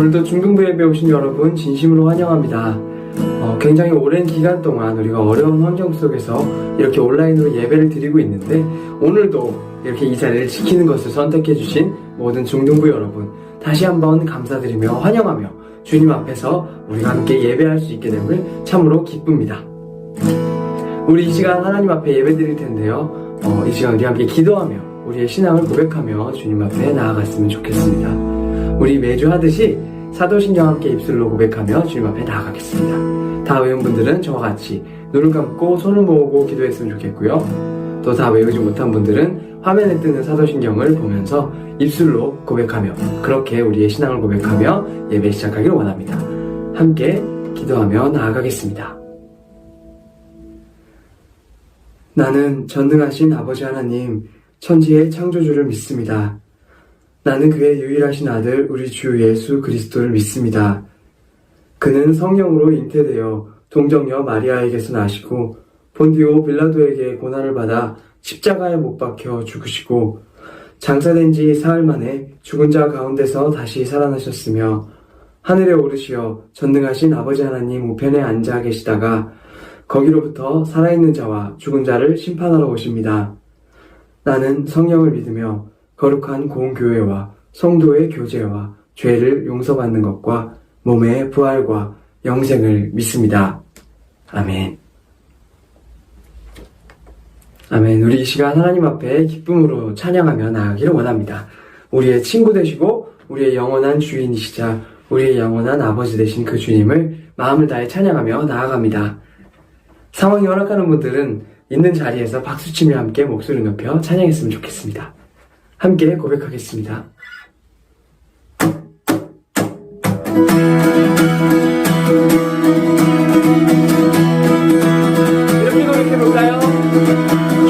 오늘도 중등부 예배 오신 여러분 진심으로 환영합니다. 굉장히 오랜 기간 동안 우리가 어려운 환경 속에서 이렇게 온라인으로 예배를 드리고 있는데 오늘도 이렇게 이 자리를 지키는 것을 선택해 주신 모든 중등부 여러분 다시 한번 감사드리며 환영하며 주님 앞에서 우리가 함께 예배할 수 있게 됨을 참으로 기쁩니다. 우리 이 시간 하나님 앞에 예배 드릴 텐데요. 이 시간 우리 함께 기도하며 우리의 신앙을 고백하며 주님 앞에 나아갔으면 좋겠습니다. 우리 매주 하듯이 사도신경 함께 입술로 고백하며 주님 앞에 나아가겠습니다. 다 외운 분들은 저와 같이 눈을 감고 손을 모으고 기도했으면 좋겠고요. 또 다 외우지 못한 분들은 화면에 뜨는 사도신경을 보면서 입술로 고백하며 그렇게 우리의 신앙을 고백하며 예배 시작하기를 원합니다. 함께 기도하며 나아가겠습니다. 나는 전능하신 아버지 하나님, 천지의 창조주를 믿습니다. 나는 그의 유일하신 아들 우리 주 예수 그리스도를 믿습니다. 그는 성령으로 잉태되어 동정녀 마리아에게서 나시고 본디오 빌라도에게 고난을 받아 십자가에 못 박혀 죽으시고 장사된 지 사흘 만에 죽은 자 가운데서 다시 살아나셨으며 하늘에 오르시어 전능하신 아버지 하나님 우편에 앉아 계시다가 거기로부터 살아있는 자와 죽은 자를 심판하러 오십니다. 나는 성령을 믿으며 거룩한 공교회와 성도의 교제와 죄를 용서받는 것과 몸의 부활과 영생을 믿습니다. 아멘. 아멘. 우리 이 시간 하나님 앞에 기쁨으로 찬양하며 나아가기를 원합니다. 우리의 친구 되시고 우리의 영원한 주인이시자 우리의 영원한 아버지 되신 그 주님을 마음을 다해 찬양하며 나아갑니다. 상황이 허락하는 분들은 있는 자리에서 박수치며 함께 목소리 높여 찬양했으면 좋겠습니다. 함께 고백하겠습니다. 이렇게 고백해볼까요?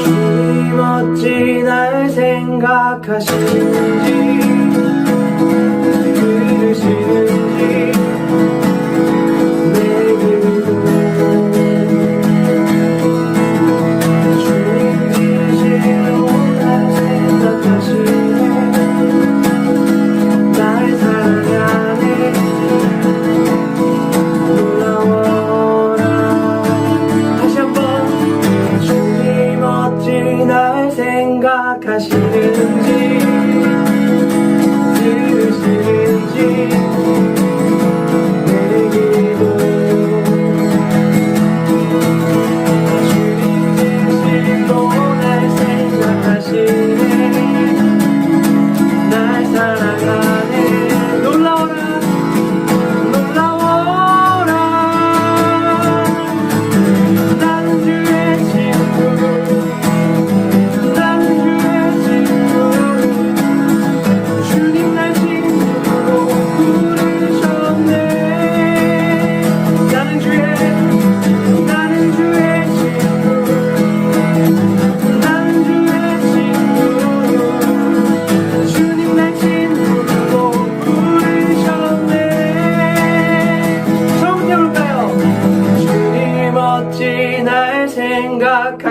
주님 어찌 날 생각하시는지 들으시는지 생각하시는지 들으시는지 내 기도 주님 진실로 날 생각하시네 날 사랑하네 놀라워라 놀라워라 나는 주의 친구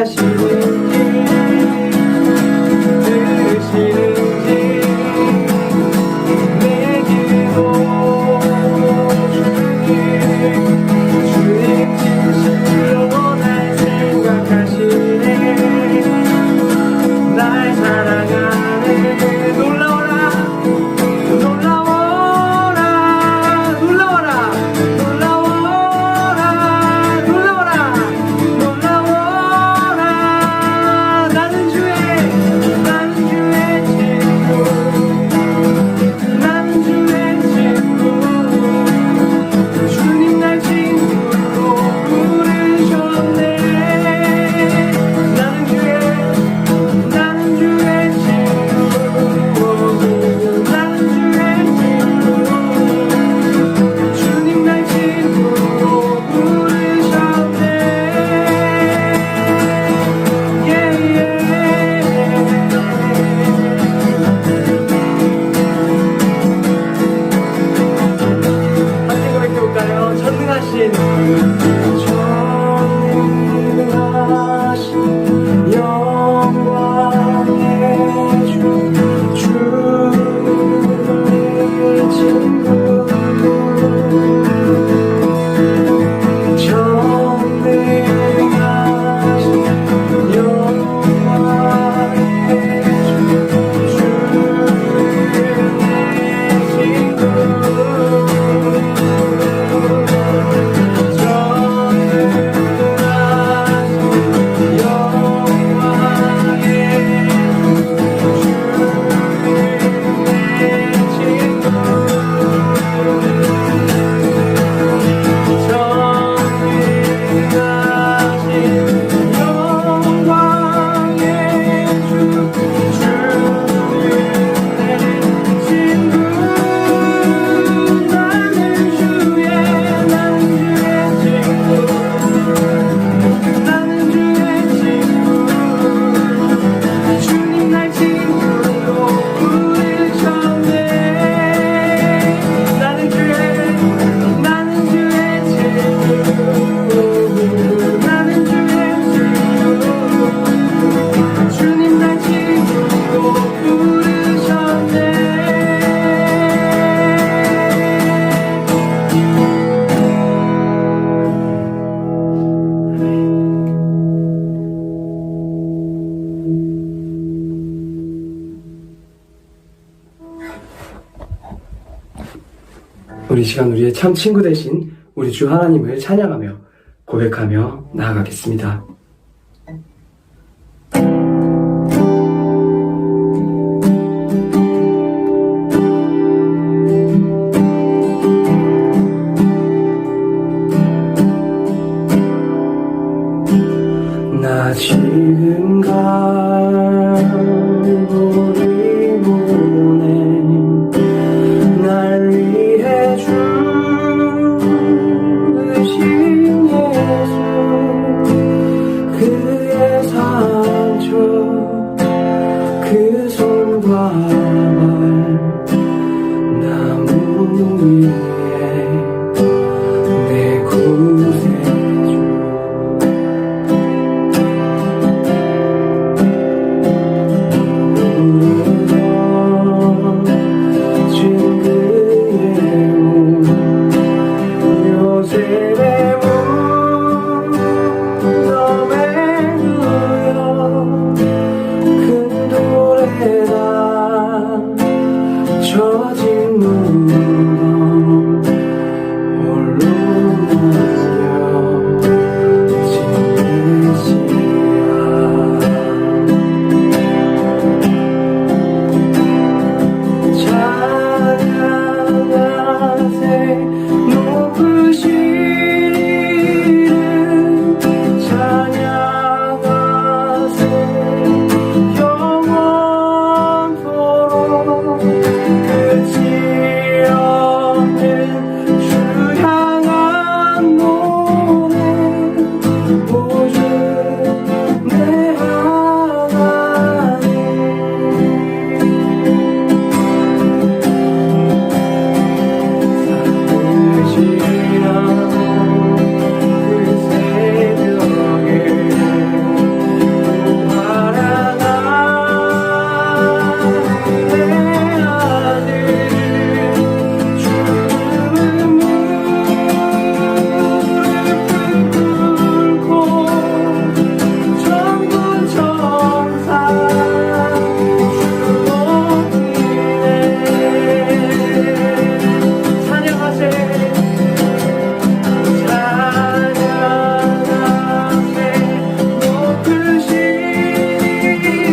생각하시는지 들으시는지 내 기도 주님 진실로 날 생각하시네 날 사랑하네 놀라워라 놀라워라 놀라워라 놀라워라 놀라워라 주님 날 우리 시간 우리의 참 친구 되신 우리 주 하나님을 찬양하며 고백하며 나아가겠습니다. 나 지금 갈고리 보내 날 위해 죽으신 예수 그의 상처 그 손과 발 나무 위에 내 구세주 젖은 무덤 홀로 남겨진 시야 찬양하세 높으신 이름 찬양하세 영원토록 끝이 없는 주 향한 노래 오주 내 하나님 사무시라 그 새벽에 바라나 내 아들 주는 무릎을 꿇고 전군 천사 주목이네 찬양하세 찬양하세 높으신 이름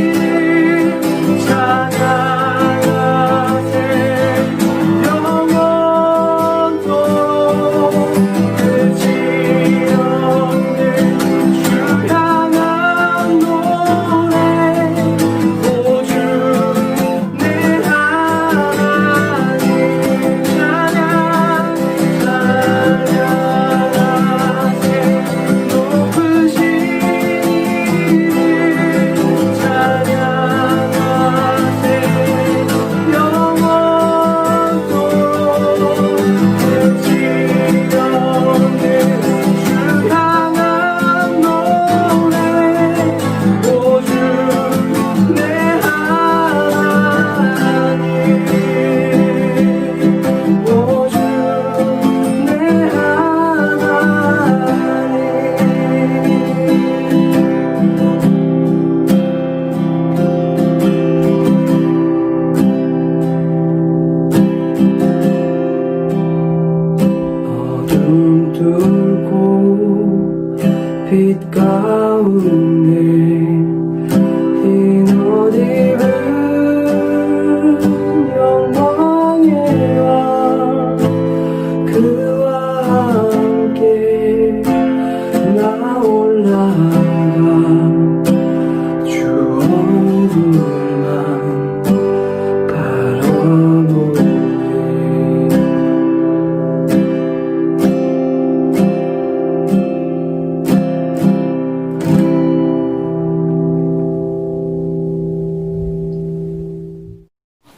찬양하세 영원토록 끝이 없는 주 향한 노래 오주 내 하나님 찬양하세 높으신 이름 찬양하세 영원토록 끝이 없는 주 향한 노래 오주 내 하나님 오주 내 어둠 뚫고 빛 가운데 흰 옷 입은 영광의 왕 그와 함께 나 올라가 주 얼굴만 바라보네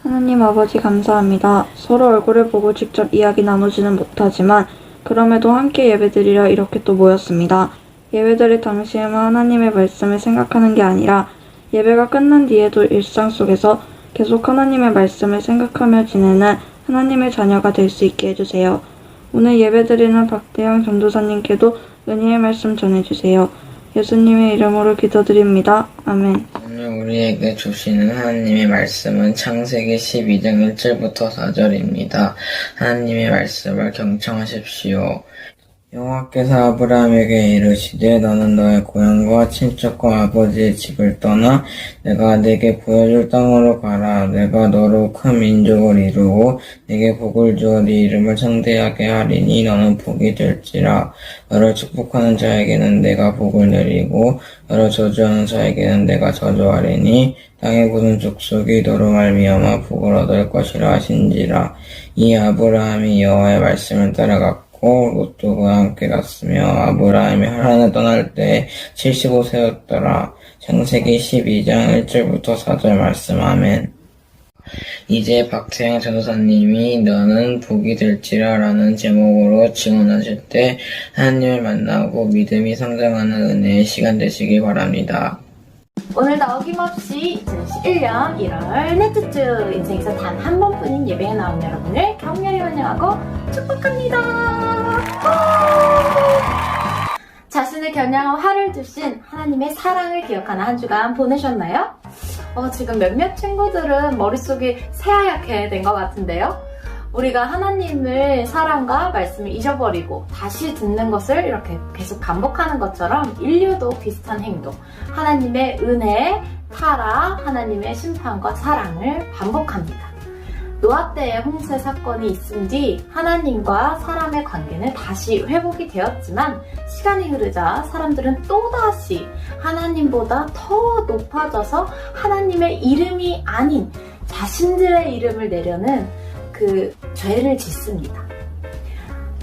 하나님 아버지 감사합니다. 서로 얼굴을 보고 직접 이야기 나누지는 못하지만 그럼에도 함께 예배드리려 이렇게 또 모였습니다. 예배드릴 당시에만 하나님의 말씀을 생각하는 게 아니라 예배가 끝난 뒤에도 일상 속에서 계속 하나님의 말씀을 생각하며 지내는 하나님의 자녀가 될 수 있게 해주세요. 오늘 예배드리는 박대영 전도사님께도 은혜의 말씀 전해주세요. 예수님의 이름으로 기도드립니다. 아멘. 오늘 우리에게 주시는 하나님의 말씀은 창세기 12장 1절부터 4절입니다. 하나님의 말씀을 경청하십시오. 여호와께서 아브라함에게 이르시되 너는 너의 고향과 친척과 아버지의 집을 떠나 내가 네게 보여줄 땅으로 가라. 내가 너로 큰 민족을 이루고 네게 복을 주어 네 이름을 창대하게 하리니 너는 복이 될지라. 너를 축복하는 자에게는 내가 복을 내리고 너를 저주하는 자에게는 내가 저주하리니 땅의 모든 족속이 너로 말미암아 복을 얻을 것이라 하신지라. 이 아브라함이 여호와의 말씀을 따라갔고 롯도 그와 함께 갔으며 아브라함이 하란을 떠날 때 75세였더라. 창세기 12장 1절부터 4절 말씀. 아멘. 이제 박태영 전도사님이 너는 복이 될지라 라는 제목으로 증언하실 때 하나님을 만나고 믿음이 성장하는 은혜의 시간 되시기 바랍니다. 오늘도 어김없이 2021년 1월 넷째 주 인생에서 단 한 번뿐인 예배에 나온 여러분을 격렬히 환영하고 축복합니다. 자신을 겨냥한 화를 두신 하나님의 사랑을 기억하는 한 주간 보내셨나요? 지금 몇몇 친구들은 머릿속이 새하얗게 된 것 같은데요. 우리가 하나님을 사랑과 말씀을 잊어버리고 다시 듣는 것을 이렇게 계속 반복하는 것처럼 인류도 비슷한 행동, 하나님의 은혜, 타락, 하나님의 심판과 사랑을 반복합니다. 노아 때의 홍수 사건이 있은 뒤 하나님과 사람의 관계는 다시 회복이 되었지만 시간이 흐르자 사람들은 또다시 하나님보다 더 높아져서 하나님의 이름이 아닌 자신들의 이름을 내려는 그 죄를 짓습니다.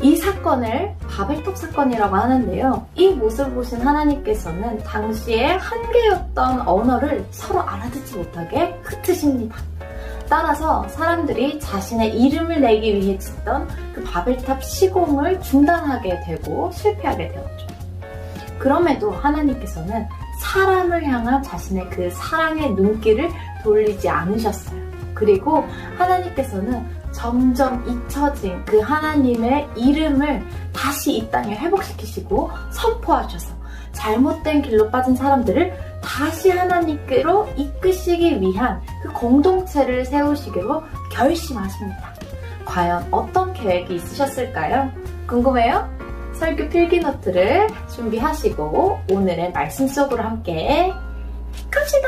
이 사건을 바벨탑 사건이라고 하는데요. 이 모습을 보신 하나님께서는 당시에 한계였던 언어를 서로 알아듣지 못하게 흩으십니다. 따라서 사람들이 자신의 이름을 내기 위해 짓던 그 바벨탑 시공을 중단하게 되고 실패하게 되었죠. 그럼에도 하나님께서는 사람을 향한 자신의 그 사랑의 눈길을 돌리지 않으셨어요. 그리고 하나님께서는 점점 잊혀진 그 하나님의 이름을 다시 이 땅에 회복시키시고 선포하셔서 잘못된 길로 빠진 사람들을 다시 하나님께로 이끄시기 위한 그 공동체를 세우시기로 결심하십니다. 과연 어떤 계획이 있으셨을까요? 궁금해요? 설교 필기노트를 준비하시고 오늘의 말씀 속으로 함께 갑시다!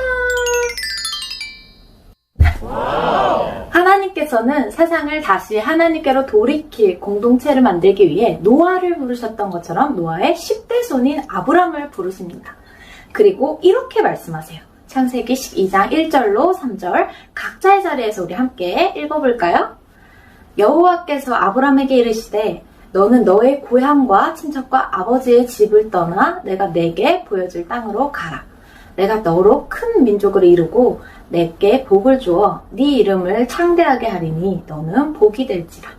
하나님께서는 세상을 다시 하나님께로 돌이킬 공동체를 만들기 위해 노아를 부르셨던 것처럼 노아의 10대 손인 아브람을 부르십니다. 그리고 이렇게 말씀하세요. 창세기 12장 1절로 3절 각자의 자리에서 우리 함께 읽어볼까요? 여호와께서 아브람에게 이르시되 너는 너의 고향과 친척과 아버지의 집을 떠나 내가 내게 보여줄 땅으로 가라. 내가 너로 큰 민족을 이루고 내게 복을 주어 네 이름을 창대하게 하리니 너는 복이 될지라.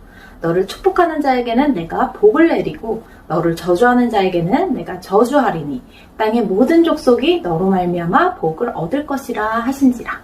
너를 축복하는 자에게는 내가 복을 내리고 너를 저주하는 자에게는 내가 저주하리니 땅의 모든 족속이 너로 말미암아 복을 얻을 것이라 하신지라.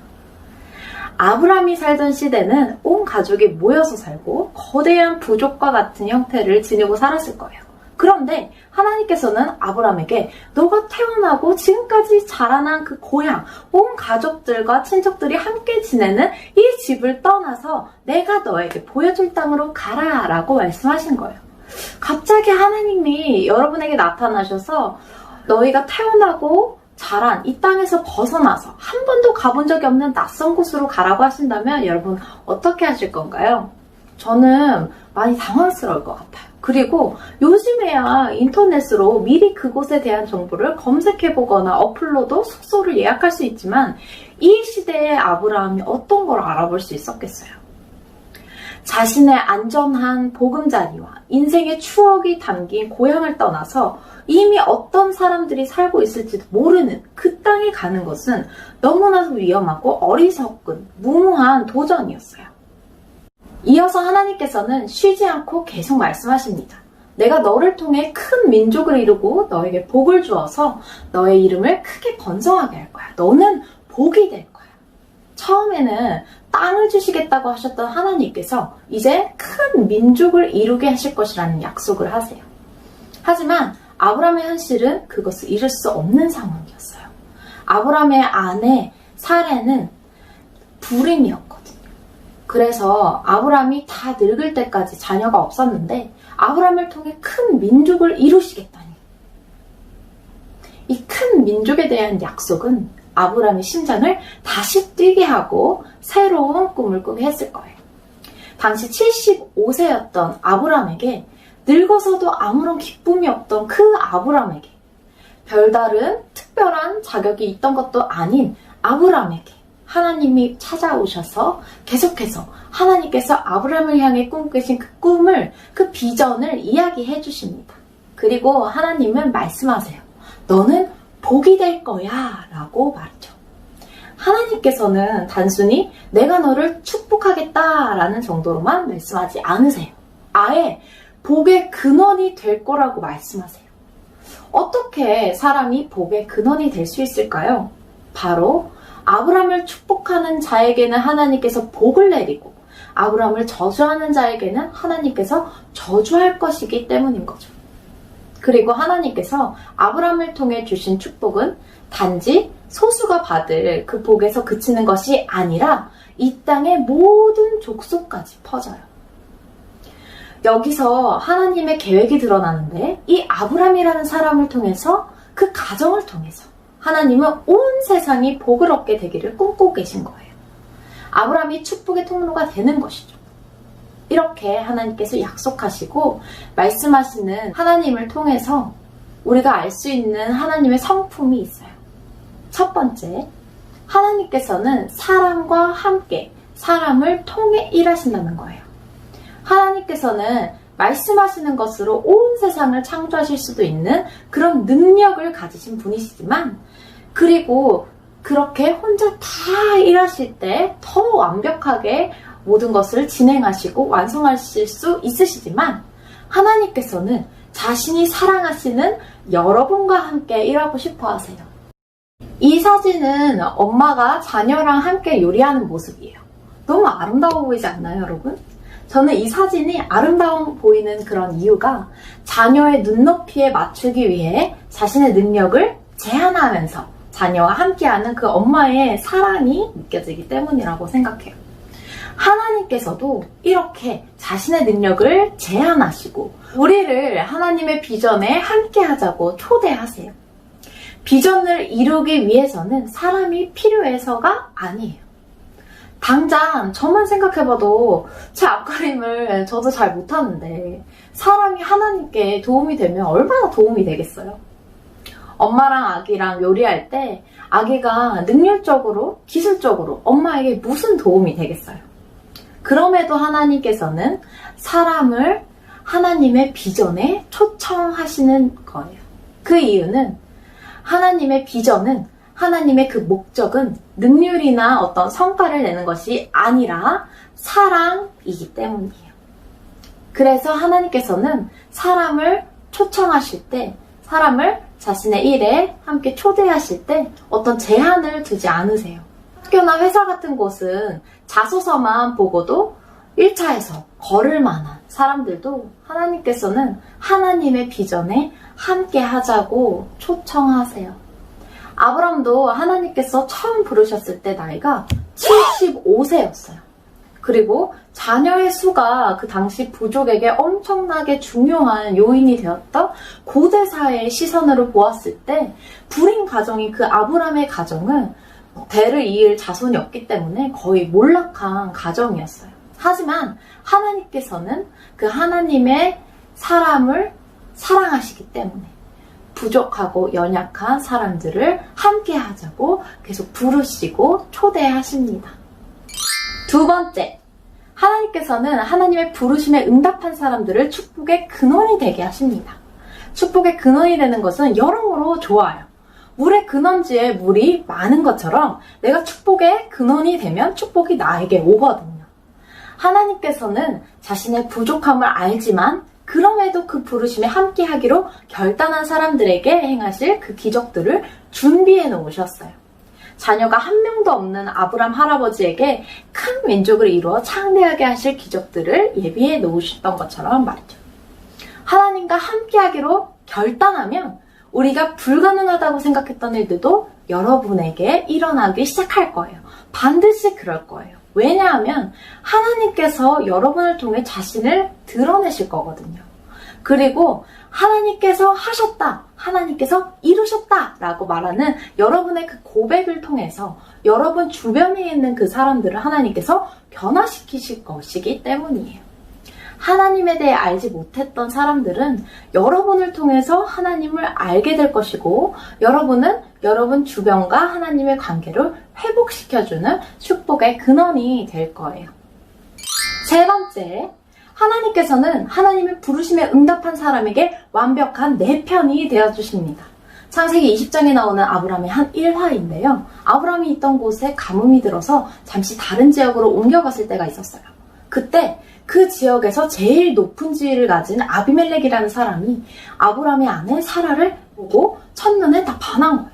아브람이 살던 시대는 온 가족이 모여서 살고 거대한 부족과 같은 형태를 지니고 살았을 거예요. 그런데 하나님께서는 아브람에게 너가 태어나고 지금까지 자라난 그 고향, 온 가족들과 친척들이 함께 지내는 이 집을 떠나서 내가 너에게 보여줄 땅으로 가라 라고 말씀하신 거예요. 갑자기 하나님이 여러분에게 나타나셔서 너희가 태어나고 자란 이 땅에서 벗어나서 한 번도 가본 적이 없는 낯선 곳으로 가라고 하신다면 여러분 어떻게 하실 건가요? 저는 많이 당황스러울 것 같아요. 그리고 요즘에야 인터넷으로 미리 그곳에 대한 정보를 검색해보거나 어플로도 숙소를 예약할 수 있지만 이 시대의 아브라함이 어떤 걸 알아볼 수 있었겠어요? 자신의 안전한 보금자리와 인생의 추억이 담긴 고향을 떠나서 이미 어떤 사람들이 살고 있을지도 모르는 그 땅에 가는 것은 너무나도 위험하고 어리석은 무모한 도전이었어요. 이어서 하나님께서는 쉬지 않고 계속 말씀하십니다. 내가 너를 통해 큰 민족을 이루고 너에게 복을 주어서 너의 이름을 크게 번성하게 할 거야. 너는 복이 될 거야. 처음에는 땅을 주시겠다고 하셨던 하나님께서 이제 큰 민족을 이루게 하실 것이라는 약속을 하세요. 하지만 아브라함의 현실은 그것을 이룰 수 없는 상황이었어요. 아브라함의 아내 사례는 불임이었거든요. 그래서 아브람이 다 늙을 때까지 자녀가 없었는데 아브람을 통해 큰 민족을 이루시겠다니. 이 큰 민족에 대한 약속은 아브람의 심장을 다시 뛰게 하고 새로운 꿈을 꾸게 했을 거예요. 당시 75세였던 아브람에게 늙어서도 아무런 기쁨이 없던 그 아브람에게 별다른 특별한 자격이 있던 것도 아닌 아브람에게 하나님이 찾아오셔서 계속해서 하나님께서 아브람을 향해 꿈꾸신 그 꿈을, 그 비전을 이야기해 주십니다. 그리고 하나님은 말씀하세요. 너는 복이 될 거야 라고 말이죠. 하나님께서는 단순히 내가 너를 축복하겠다라는 정도로만 말씀하지 않으세요. 아예 복의 근원이 될 거라고 말씀하세요. 어떻게 사람이 복의 근원이 될 수 있을까요? 바로 아브람을 축복하는 자에게는 하나님께서 복을 내리고 아브람을 저주하는 자에게는 하나님께서 저주할 것이기 때문인 거죠. 그리고 하나님께서 아브람을 통해 주신 축복은 단지 소수가 받을 그 복에서 그치는 것이 아니라 이 땅의 모든 족속까지 퍼져요. 여기서 하나님의 계획이 드러나는데 이 아브람이라는 사람을 통해서 그 가정을 통해서 하나님은 온 세상이 복을 얻게 되기를 꿈꾸고 계신 거예요. 아브람이 축복의 통로가 되는 것이죠. 이렇게 하나님께서 약속하시고 말씀하시는 하나님을 통해서 우리가 알 수 있는 하나님의 성품이 있어요. 첫 번째, 하나님께서는 사람과 함께 사람을 통해 일하신다는 거예요. 하나님께서는 말씀하시는 것으로 온 세상을 창조하실 수도 있는 그런 능력을 가지신 분이시지만, 그리고 그렇게 혼자 다 일하실 때 더 완벽하게 모든 것을 진행하시고 완성하실 수 있으시지만, 하나님께서는 자신이 사랑하시는 여러분과 함께 일하고 싶어 하세요. 이 사진은 엄마가 자녀랑 함께 요리하는 모습이에요. 너무 아름다워 보이지 않나요, 여러분? 저는 이 사진이 아름다워 보이는 그런 이유가 자녀의 눈높이에 맞추기 위해 자신의 능력을 제한하면서 자녀와 함께하는 그 엄마의 사랑이 느껴지기 때문이라고 생각해요. 하나님께서도 이렇게 자신의 능력을 제한하시고 우리를 하나님의 비전에 함께하자고 초대하세요. 비전을 이루기 위해서는 사람이 필요해서가 아니에요. 당장 저만 생각해봐도 제 앞가림을 저도 잘 못하는데 사람이 하나님께 도움이 되면 얼마나 도움이 되겠어요? 엄마랑 아기랑 요리할 때 아기가 능률적으로, 기술적으로 엄마에게 무슨 도움이 되겠어요? 그럼에도 하나님께서는 사람을 하나님의 비전에 초청하시는 거예요. 그 이유는 하나님의 비전은, 하나님의 그 목적은 능률이나 어떤 성과를 내는 것이 아니라 사랑이기 때문이에요. 그래서 하나님께서는 사람을 초청하실 때, 사람을 자신의 일에 함께 초대하실 때 어떤 제한을 두지 않으세요. 학교나 회사 같은 곳은 자소서만 보고도 1차에서 걸을 만한 사람들도 하나님께서는 하나님의 비전에 함께 하자고 초청하세요. 아브람도 하나님께서 처음 부르셨을 때 나이가 75세였어요. 그리고 자녀의 수가 그 당시 부족에게 엄청나게 중요한 요인이 되었던 고대사의 시선으로 보았을 때 불임 가정인 그 아브람의 가정은 대를 이을 자손이 없기 때문에 거의 몰락한 가정이었어요. 하지만 하나님께서는 그 하나님의 사람을 사랑하시기 때문에 부족하고 연약한 사람들을 함께 하자고 계속 부르시고 초대하십니다. 두 번째, 하나님께서는 하나님의 부르심에 응답한 사람들을 축복의 근원이 되게 하십니다. 축복의 근원이 되는 것은 여러모로 좋아요. 물의 근원지에 물이 많은 것처럼 내가 축복의 근원이 되면 축복이 나에게 오거든요. 하나님께서는 자신의 부족함을 알지만 그럼에도 그 부르심에 함께하기로 결단한 사람들에게 행하실 그 기적들을 준비해 놓으셨어요. 자녀가 한 명도 없는 아브람 할아버지에게 큰 민족을 이루어 창대하게 하실 기적들을 예비해 놓으셨던 것처럼 말이죠. 하나님과 함께하기로 결단하면 우리가 불가능하다고 생각했던 일들도 여러분에게 일어나기 시작할 거예요. 반드시 그럴 거예요. 왜냐하면 하나님께서 여러분을 통해 자신을 드러내실 거거든요. 그리고 하나님께서 하셨다, 하나님께서 이루셨다 라고 말하는 여러분의 그 고백을 통해서 여러분 주변에 있는 그 사람들을 하나님께서 변화시키실 것이기 때문이에요. 하나님에 대해 알지 못했던 사람들은 여러분을 통해서 하나님을 알게 될 것이고, 여러분은 여러분 주변과 하나님의 관계를 회복시켜주는 축복의 근원이 될 거예요. 세 번째, 하나님께서는 하나님의 부르심에 응답한 사람에게 완벽한 내 편이 되어주십니다. 창세기 20장에 나오는 아브라함의 한 일화인데요. 아브라함이 있던 곳에 가뭄이 들어서 잠시 다른 지역으로 옮겨갔을 때가 있었어요. 그때 그 지역에서 제일 높은 지위를 가진 아비멜렉이라는 사람이 아브라함의 아내 사라를 보고 첫눈에 다 반한 거예요.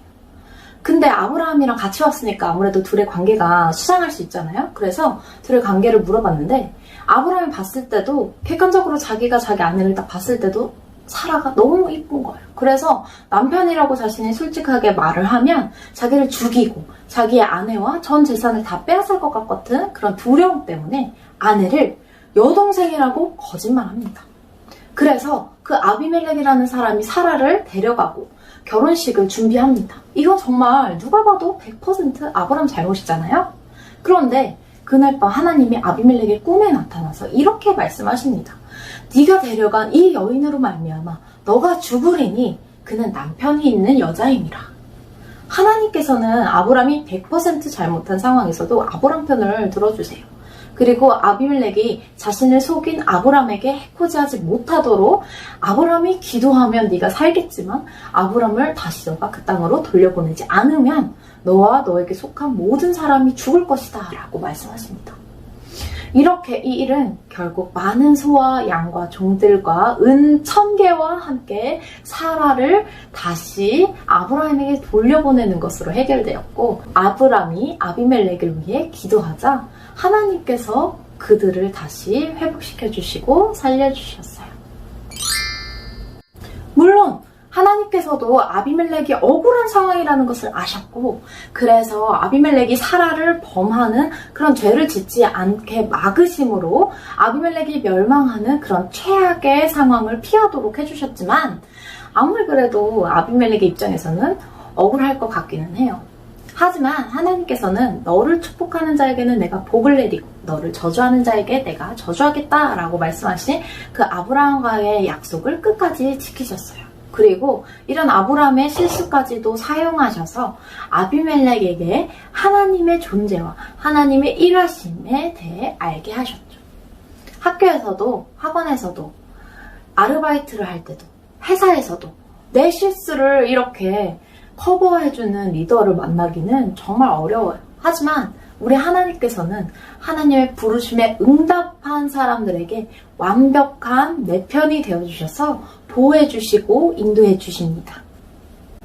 근데 아브라함이랑 같이 왔으니까 아무래도 둘의 관계가 수상할 수 있잖아요. 그래서 둘의 관계를 물어봤는데 아브라함이 봤을 때도 객관적으로 자기가 자기 아내를 딱 봤을 때도 사라가 너무 이쁜 거예요. 그래서 남편이라고 자신이 솔직하게 말을 하면 자기를 죽이고 자기의 아내와 전 재산을 다 빼앗을 것 같은 그런 두려움 때문에 아내를 여동생이라고 거짓말합니다. 그래서 그 아비멜렉이라는 사람이 사라를 데려가고 결혼식을 준비합니다. 이건 정말 누가 봐도 100% 아브라함 잘못이잖아요. 그런데 그날 밤 하나님이 아비멜렉의 꿈에 나타나서 이렇게 말씀하십니다. 네가 데려간 이 여인으로 말미암아 너가 죽으리니 그는 남편이 있는 여자임이라. 하나님께서는 아브라함이 100% 잘못한 상황에서도 아브라함 편을 들어주세요. 그리고 아비멜렉이 자신을 속인 아브라함에게 해코지하지 못하도록 아브라함이 기도하면 네가 살겠지만 아브라함을 다시 너가 그 땅으로 돌려보내지 않으면 너와 너에게 속한 모든 사람이 죽을 것이다 라고 말씀하십니다. 이렇게 이 일은 결국 많은 소와 양과 종들과 은 1000개와 함께 사라를 다시 아브라함에게 돌려보내는 것으로 해결되었고, 아브라함이 아비멜렉을 위해 기도하자 하나님께서 그들을 다시 회복시켜 주시고 살려주셨어요. 물론 하나님께서도 아비멜렉이 억울한 상황이라는 것을 아셨고, 그래서 아비멜렉이 사라를 범하는 그런 죄를 짓지 않게 막으심으로 아비멜렉이 멸망하는 그런 최악의 상황을 피하도록 해주셨지만, 아무리 그래도 아비멜렉의 입장에서는 억울할 것 같기는 해요. 하지만 하나님께서는 너를 축복하는 자에게는 내가 복을 내리고 너를 저주하는 자에게 내가 저주하겠다라고 말씀하신 그 아브라함과의 약속을 끝까지 지키셨어요. 그리고 이런 아브라함의 실수까지도 사용하셔서 아비멜렉에게 하나님의 존재와 하나님의 일하심에 대해 알게 하셨죠. 학교에서도 학원에서도 아르바이트를 할 때도 회사에서도 내 실수를 이렇게 커버해주는 리더를 만나기는 정말 어려워요. 하지만 우리 하나님께서는 하나님의 부르심에 응답한 사람들에게 완벽한 내 편이 되어주셔서 보호해주시고 인도해주십니다.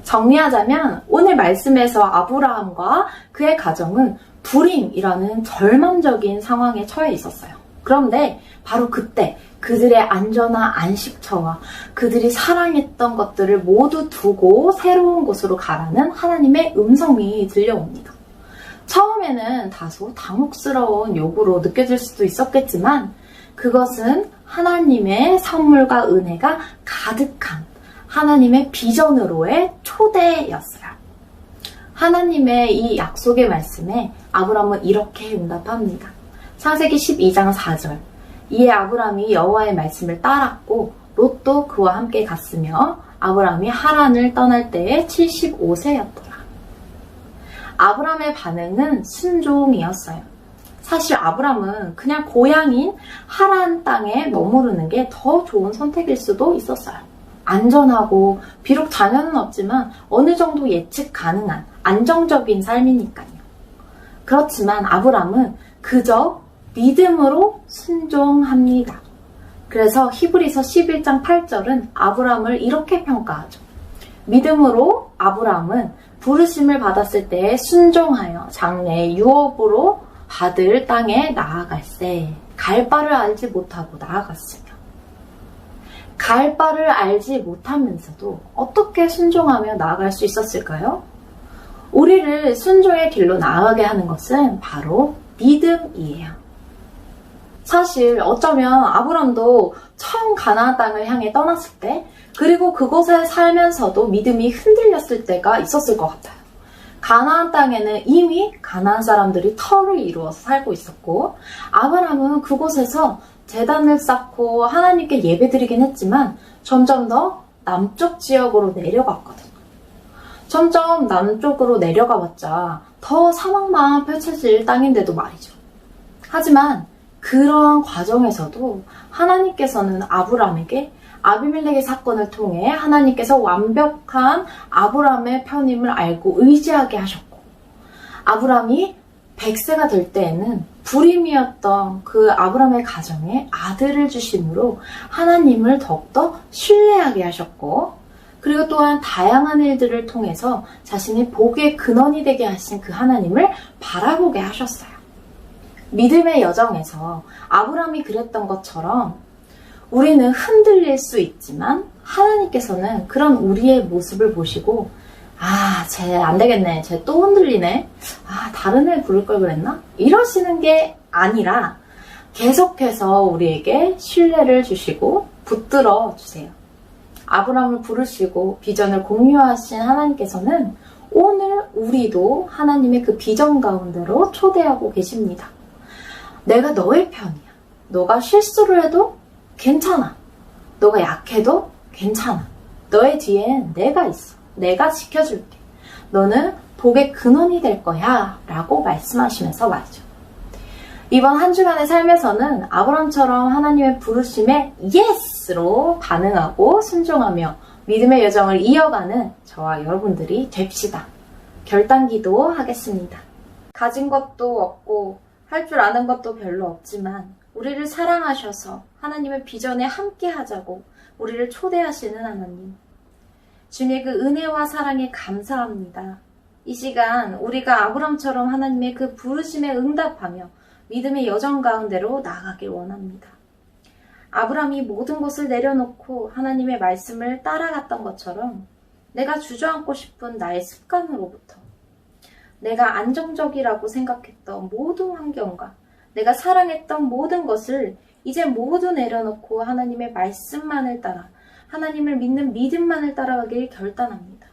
정리하자면 오늘 말씀에서 아브라함과 그의 가정은 불임이라는 절망적인 상황에 처해 있었어요. 그런데 바로 그때 그들의 안전한 안식처와 그들이 사랑했던 것들을 모두 두고 새로운 곳으로 가라는 하나님의 음성이 들려옵니다. 처음에는 다소 당혹스러운 요구로 느껴질 수도 있었겠지만 그것은 하나님의 선물과 은혜가 가득한 하나님의 비전으로의 초대였어요. 하나님의 이 약속의 말씀에 아브라함은 이렇게 응답합니다. 창세기 12장 4절. 이에 아브라함이 여호와의 말씀을 따랐고 롯도 그와 함께 갔으며 아브라함이 하란을 떠날 때에 75세였더라. 아브라함의 반응은 순종이었어요. 사실 아브라함은 그냥 고향인 하란 땅에 머무르는 게 더 좋은 선택일 수도 있었어요. 안전하고 비록 자녀는 없지만 어느 정도 예측 가능한 안정적인 삶이니까요. 그렇지만 아브라함은 그저 믿음으로 순종합니다. 그래서 히브리서 11장 8절은 아브라함을 이렇게 평가하죠. 믿음으로 아브라함은 부르심을 받았을 때에 순종하여 장래의 유업으로 받을 땅에 나아갈세. 갈 바를 알지 못하고 나아갔으며. 갈 바를 알지 못하면서도 어떻게 순종하며 나아갈 수 있었을까요? 우리를 순종의 길로 나아가게 하는 것은 바로 믿음이에요. 사실 어쩌면 아브람도 처음 가나안 땅을 향해 떠났을 때, 그리고 그곳에 살면서도 믿음이 흔들렸을 때가 있었을 것 같아요. 가나안 땅에는 이미 가나안 사람들이 터를 이루어서 살고 있었고, 아브람은 그곳에서 제단을 쌓고 하나님께 예배드리긴 했지만 점점 더 남쪽 지역으로 내려갔거든요. 점점 남쪽으로 내려가봤자 더 사막만 펼쳐질 땅인데도 말이죠. 하지만 그러한 과정에서도 하나님께서는 아브람에게 아비멜렉의 사건을 통해 하나님께서 완벽한 아브람의 편임을 알고 의지하게 하셨고, 아브람이 100세가 될 때에는 불임이었던 그 아브람의 가정에 아들을 주심으로 하나님을 더욱더 신뢰하게 하셨고, 그리고 또한 다양한 일들을 통해서 자신의 복의 근원이 되게 하신 그 하나님을 바라보게 하셨어요. 믿음의 여정에서 아브람이 그랬던 것처럼 우리는 흔들릴 수 있지만 하나님께서는 그런 우리의 모습을 보시고, 쟤 안 되겠네. 쟤 또 흔들리네. 다른 애 부를 걸 그랬나? 이러시는 게 아니라 계속해서 우리에게 신뢰를 주시고 붙들어 주세요. 아브람을 부르시고 비전을 공유하신 하나님께서는 오늘 우리도 하나님의 그 비전 가운데로 초대하고 계십니다. 내가 너의 편이야. 너가 실수를 해도 괜찮아. 너가 약해도 괜찮아. 너의 뒤엔 내가 있어. 내가 지켜줄게. 너는 복의 근원이 될 거야. 라고 말씀하시면서 말이죠. 이번 한 주간의 삶에서는 아브람처럼 하나님의 부르심에 예스로 반응하고 순종하며 믿음의 여정을 이어가는 저와 여러분들이 됩시다. 결단기도 하겠습니다. 가진 것도 없고 할 줄 아는 것도 별로 없지만 우리를 사랑하셔서 하나님의 비전에 함께 하자고 우리를 초대하시는 하나님. 주님의 그 은혜와 사랑에 감사합니다. 이 시간 우리가 아브람처럼 하나님의 그 부르심에 응답하며 믿음의 여정 가운데로 나아가길 원합니다. 아브람이 모든 것을 내려놓고 하나님의 말씀을 따라갔던 것처럼 내가 주저앉고 싶은 나의 습관으로부터, 내가 안정적이라고 생각했던 모든 환경과 내가 사랑했던 모든 것을 이제 모두 내려놓고 하나님의 말씀만을 따라 하나님을 믿는 믿음만을 따라가길 결단합니다.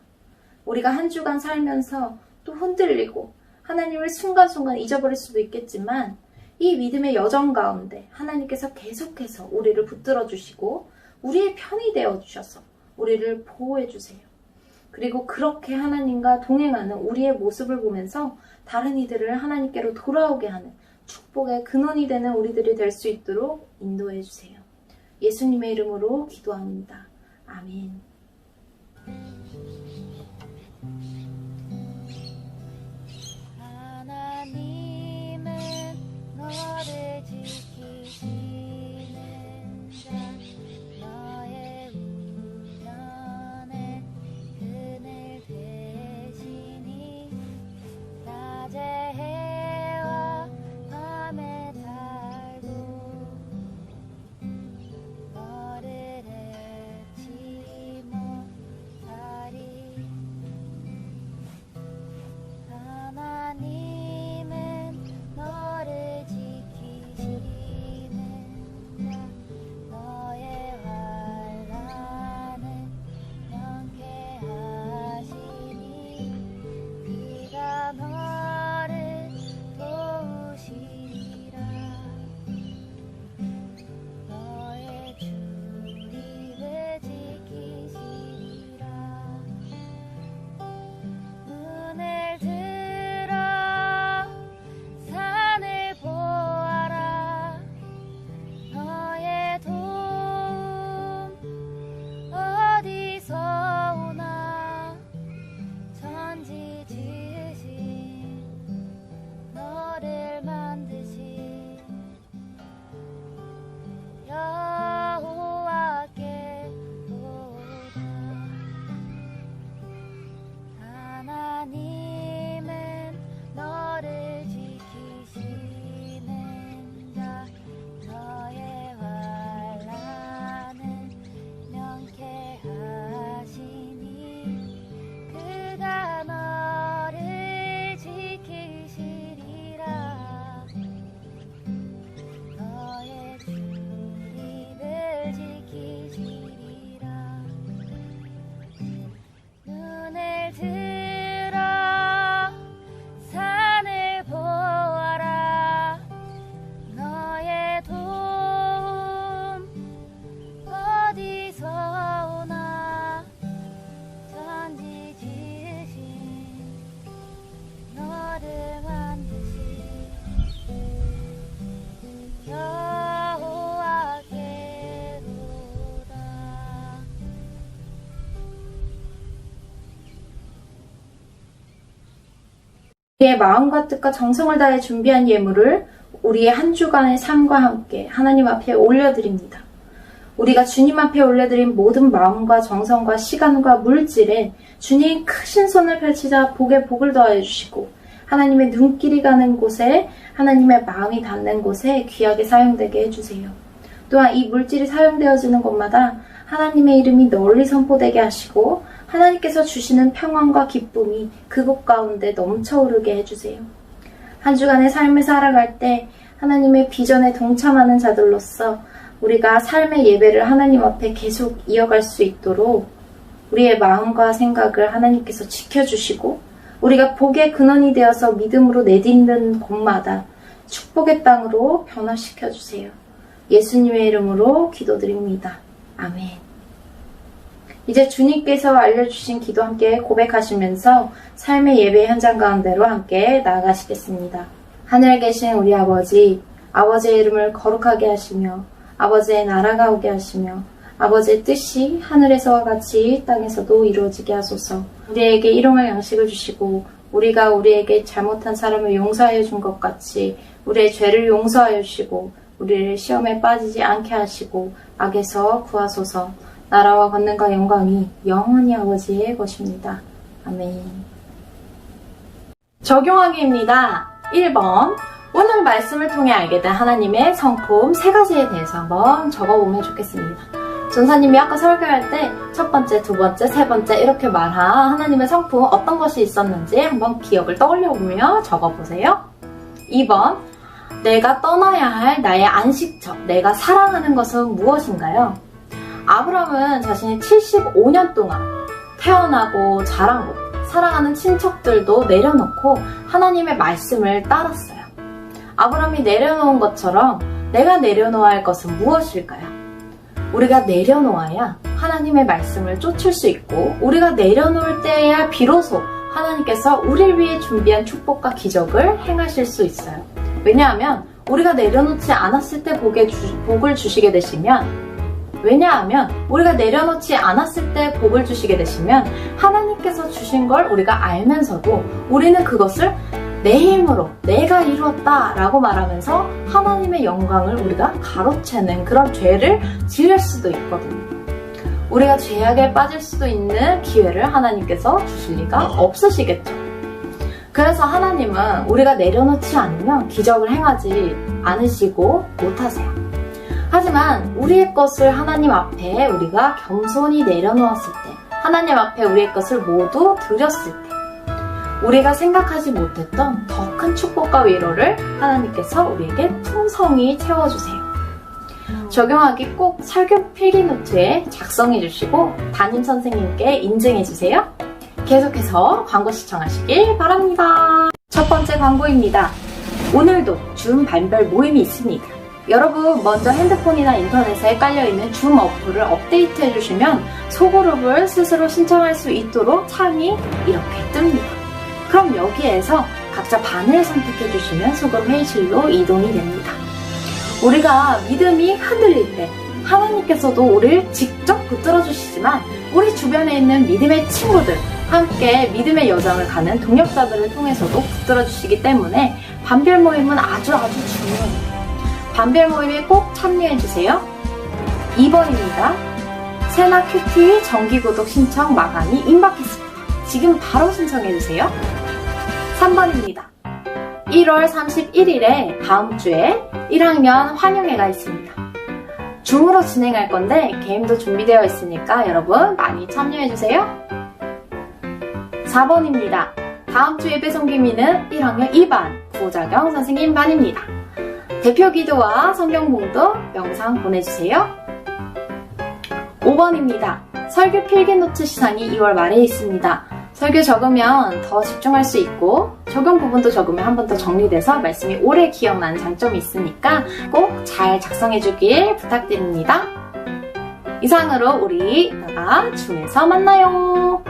우리가 한 주간 살면서 또 흔들리고 하나님을 순간순간 잊어버릴 수도 있겠지만 이 믿음의 여정 가운데 하나님께서 계속해서 우리를 붙들어 주시고 우리의 편이 되어 주셔서 우리를 보호해 주세요. 그리고 그렇게 하나님과 동행하는 우리의 모습을 보면서 다른 이들을 하나님께로 돌아오게 하는 축복의 근원이 되는 우리들이 될 수 있도록 인도해 주세요. 예수님의 이름으로 기도합니다. 아멘. 하나님은 너를 지키시는 자, 너의 우편에 그늘 되시니 낮의 해와 밤의 달도 너를 해치지 우리의 마음과 뜻과 정성을 다해 준비한 예물을 우리의 한 주간의 삶과 함께 하나님 앞에 올려드립니다. 우리가 주님 앞에 올려드린 모든 마음과 정성과 시간과 물질에 주님 크신 손을 펼치자 복에 복을 더하여 주시고 하나님의 눈길이 가는 곳에 하나님의 마음이 닿는 곳에 귀하게 사용되게 해주세요. 또한 이 물질이 사용되어지는 곳마다 하나님의 이름이 널리 선포되게 하시고 하나님께서 주시는 평안과 기쁨이 그곳 가운데 넘쳐오르게 해주세요. 한 주간의 삶을 살아갈 때 하나님의 비전에 동참하는 자들로서 우리가 삶의 예배를 하나님 앞에 계속 이어갈 수 있도록 우리의 마음과 생각을 하나님께서 지켜주시고 우리가 복의 근원이 되어서 믿음으로 내딛는 곳마다 축복의 땅으로 변화시켜 주세요. 예수님의 이름으로 기도드립니다. 아멘. 이제 주님께서 알려주신 기도 함께 고백하시면서 삶의 예배 현장 가운데로 함께 나아가시겠습니다. 하늘에 계신 우리 아버지, 아버지의 이름을 거룩하게 하시며 아버지의 나라가 오게 하시며 아버지의 뜻이 하늘에서와 같이 땅에서도 이루어지게 하소서. 우리에게 일용할 양식을 주시고 우리가 우리에게 잘못한 사람을 용서하여 준 것 같이 우리의 죄를 용서하여 주시고 우리를 시험에 빠지지 않게 하시고 악에서 구하소서. 나라와 권능과 영광이 영원히 아버지의 것입니다. 아멘. 적용하기입니다. 1번. 오늘 말씀을 통해 알게 된 하나님의 성품 3가지에 대해서 한번 적어보면 좋겠습니다. 전사님이 아까 설교할 때 첫 번째, 두 번째, 세 번째 이렇게 말한 하나님의 성품 어떤 것이 있었는지 한번 기억을 떠올려보며 적어보세요. 2번. 내가 떠나야 할 나의 안식처, 내가 사랑하는 것은 무엇인가요? 아브라함은 자신이 75년 동안 태어나고 자란 곳, 사랑하는 친척들도 내려놓고 하나님의 말씀을 따랐어요. 아브라함이 내려놓은 것처럼 내가 내려놓아야 할 것은 무엇일까요? 우리가 내려놓아야 하나님의 말씀을 쫓을 수 있고 우리가 내려놓을 때야 비로소 하나님께서 우리를 위해 준비한 축복과 기적을 행하실 수 있어요. 왜냐하면 우리가 내려놓지 않았을 때 복을 주시게 되시면 우리가 내려놓지 않았을 때 복을 주시게 되시면 하나님께서 주신 걸 우리가 알면서도 우리는 그것을 내 힘으로 내가 이루었다 라고 말하면서 하나님의 영광을 우리가 가로채는 그런 죄를 지을 수도 있거든요. 우리가 죄악에 빠질 수도 있는 기회를 하나님께서 주실 리가 없으시겠죠. 그래서 하나님은 우리가 내려놓지 않으면 기적을 행하지 않으시고 못하세요. 하지만 우리의 것을 하나님 앞에 우리가 겸손히 내려놓았을 때, 하나님 앞에 우리의 것을 모두 드렸을 때 우리가 생각하지 못했던 더 큰 축복과 위로를 하나님께서 우리에게 풍성히 채워주세요. 적용하기 꼭 설교 필기노트에 작성해 주시고 담임 선생님께 인증해 주세요. 계속해서 광고 시청하시길 바랍니다. 첫 번째 광고입니다. 오늘도 줌 반별 모임이 있습니다. 여러분 먼저 핸드폰이나 인터넷에 깔려있는 줌 어플을 업데이트 해주시면 소그룹을 스스로 신청할 수 있도록 창이 이렇게 뜹니다. 그럼 여기에서 각자 반을 선택해주시면 소그룹 회의실로 이동이 됩니다. 우리가 믿음이 흔들릴 때 하나님께서도 우리를 직접 붙들어주시지만 우리 주변에 있는 믿음의 친구들, 함께 믿음의 여정을 가는 동역자들을 통해서도 붙들어주시기 때문에 반별 모임은 아주 중요해요. 반별 모임에 꼭 참여해주세요. 2번입니다. 세나 큐티 정기구독 신청 마감이 임박했습니다. 지금 바로 신청해주세요. 3번입니다. 1월 31일에 다음 주에 1학년 환영회가 있습니다. 줌으로 진행할 건데 게임도 준비되어 있으니까 여러분 많이 참여해주세요. 4번입니다. 다음 주 예배 섬김이는 1학년 2반 부자경 선생님 반입니다. 대표 기도와 성경 봉독 영상 보내주세요. 5번입니다. 설교 필기노트 시상이 2월 말에 있습니다. 설교 적으면 더 집중할 수 있고 적용 부분도 적으면 한 번 더 정리돼서 말씀이 오래 기억나는 장점이 있으니까 꼭 잘 작성해주길 부탁드립니다. 이상으로 우리 이따가 줌에서 만나요.